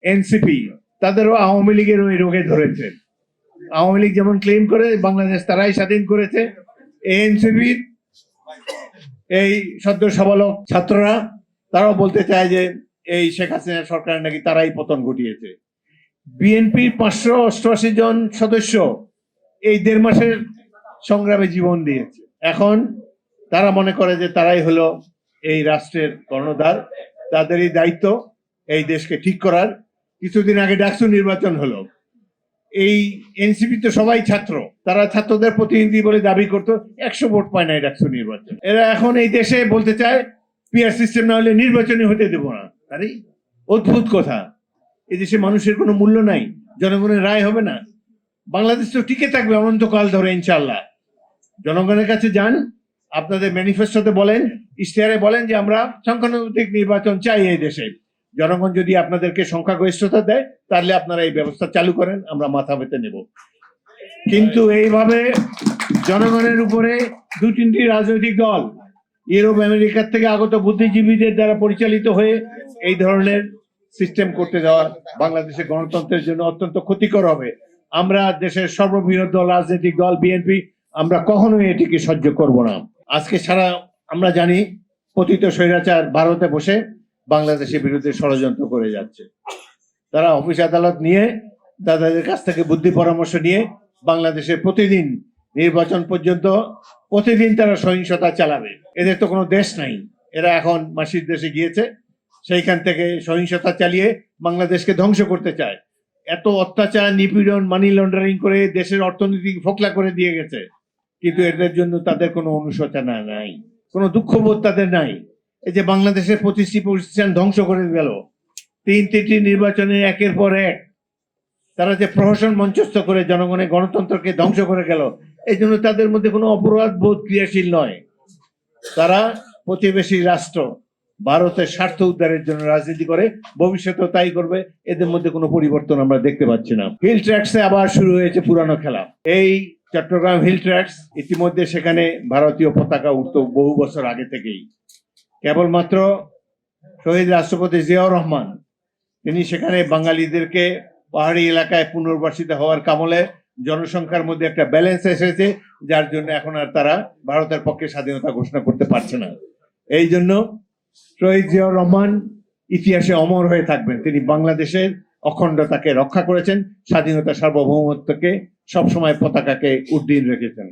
NCP তাদেরও আওয়ামী লীগের ওই রোগে ধরেছে। আওয়ামী লীগ যেমন ক্লেম করে বাংলাদেশ তারাই স্বাধীন করেছে, এনসিপির এই সদ্য সবলক ছাত্ররা তারাও বলতে চায় যে এই শেখ হাসিনা সরকারের নাকি তারাই পতন ঘটিয়েছে। বিএনপির 588 জন সদস্য এই 1.5 মাসের সংগ্রামে জীবন দিয়েছে। এখন তারা মনে করে যে তারাই হলো এই রাষ্ট্রের কর্ণধার, তাদেরই দায়িত্ব এই দেশকে ঠিক করার। কিছুদিন আগে ডাকসু নির্বাচন হলো, এই এনসিপি তো সবাই ছাত্র, তারা ছাত্রদের প্রতিনিধি বলে দাবি করতো, 100 ভোট পায় না ডাকসু নির্বাচন। এরা এখন এই দেশে বলতে চায় পিআর সিস্টেম না হলে নির্বাচনই হতে দেব না। আরে অদ্ভুত কথা, এই দেশে মানুষের কোনো মূল্য নাই, জনগণের রায় হবে না, বাংলাদেশ তো টিকে থাকবে অনন্তকাল ধরে ইনশাল্লাহ। জনগণের কাছে যান, আপনাদের ম্যানিফেস্টোতে বলেন, ইশতেহারে বলেন যে আমরা সংখ্যানুপাতিক নির্বাচন চাই এই দেশে। জনগণ যদি আপনাদেরকে সংখ্যাগরিষ্ঠতা দেয় তাহলে আপনারা এই ব্যবস্থা চালু করেন, আমরা মাথা পেতে নেব। কিন্তু এইভাবে জনগণের উপরে 2-3টি রাজনৈতিক দল ইউরোপ আমেরিকার থেকে আগত বুদ্ধিজীবীদের দ্বারা পরিচালিত হয়ে এই ধরনের সিস্টেম করতে যাওয়া বাংলাদেশের গণতন্ত্রের জন্য অত্যন্ত ক্ষতিকর হবে। আমরা দেশের সর্ববৃহৎ দল রাজনৈতিক দল বিএনপি, আমরা কখনোই এটিকে সহ্য করব না। আজকে সারা আমরা জানি পতিত স্বৈরাচার ভারতে বসে বাংলাদেশের বিরুদ্ধে ষড়যন্ত্র করে যাচ্ছে। তারা অফিস আদালত নিয়ে তাদের কাছ থেকে বুদ্ধি পরামর্শ নিয়ে বাংলাদেশে প্রতিদিন নির্বাচন পর্যন্ত প্রতিদিন তারা সহিংসতা চালাবে। এদের তো কোনো দেশ নাই, এরা এখন মাসির দেশে গিয়েছে, সেইখান থেকে সহিংসতা চালিয়ে বাংলাদেশকে ধ্বংস করতে চায়। এত অত্যাচার, নিপীড়ন, মানি লন্ডারিং করে দেশের অর্থনীতি ফোকলা করে দিয়ে গেছে, কিন্তু এদের জন্য তাদের কোনো অনুশোচনা নাই, কোনো দুঃখবোধ তাদের নাই। এই যে বাংলাদেশের প্রতিষ্ঠান ধ্বংস করে গেল, 3টি নির্বাচনে একের পর এক তারা যে প্রহসন মঞ্চস্থ করে জনগণের গণতন্ত্রকে ধ্বংস করে গেল, এই জন্য তাদের মধ্যে কোনো অপরাধ বোধ ক্রিয়াশীল নয়। তারা প্রতিবেশী রাষ্ট্র ভারতের স্বার্থ উদ্ধারের জন্য রাজনীতি করে, ভবিষ্যতেও তাই করবে, এদের মধ্যে কোনো পরিবর্তন আমরা দেখতে পাচ্ছি না। হিল ট্র্যাক্সে আবার শুরু হয়েছে পুরানো খেলা। এই চট্টগ্রাম হিল ট্র্যাক্স, ইতিমধ্যে সেখানে ভারতীয় পতাকা উঠত বহু বছর আগে থেকেই। কেবলমাত্র শহীদ রাষ্ট্রপতি জিয়াউর রহমান তিনি সেখানে বাঙালিদেরকে পাহাড়ি এলাকায় পুনর্বাসিত হওয়ার কামলে জনসংখ্যার মধ্যে একটা ব্যালেন্স এসেছে, যার জন্য এখন আর তারা ভারতের পক্ষে স্বাধীনতা ঘোষণা করতে পারছে না। এই জন্য শহীদ জিয়াউর রহমান ইতিহাসে অমর হয়ে থাকবেন। তিনি বাংলাদেশের অখণ্ডতাকে রক্ষা করেছেন, স্বাধীনতা সার্বভৌমত্বকে সবসময় পতাকাকে উড্ডীন রেখেছেন।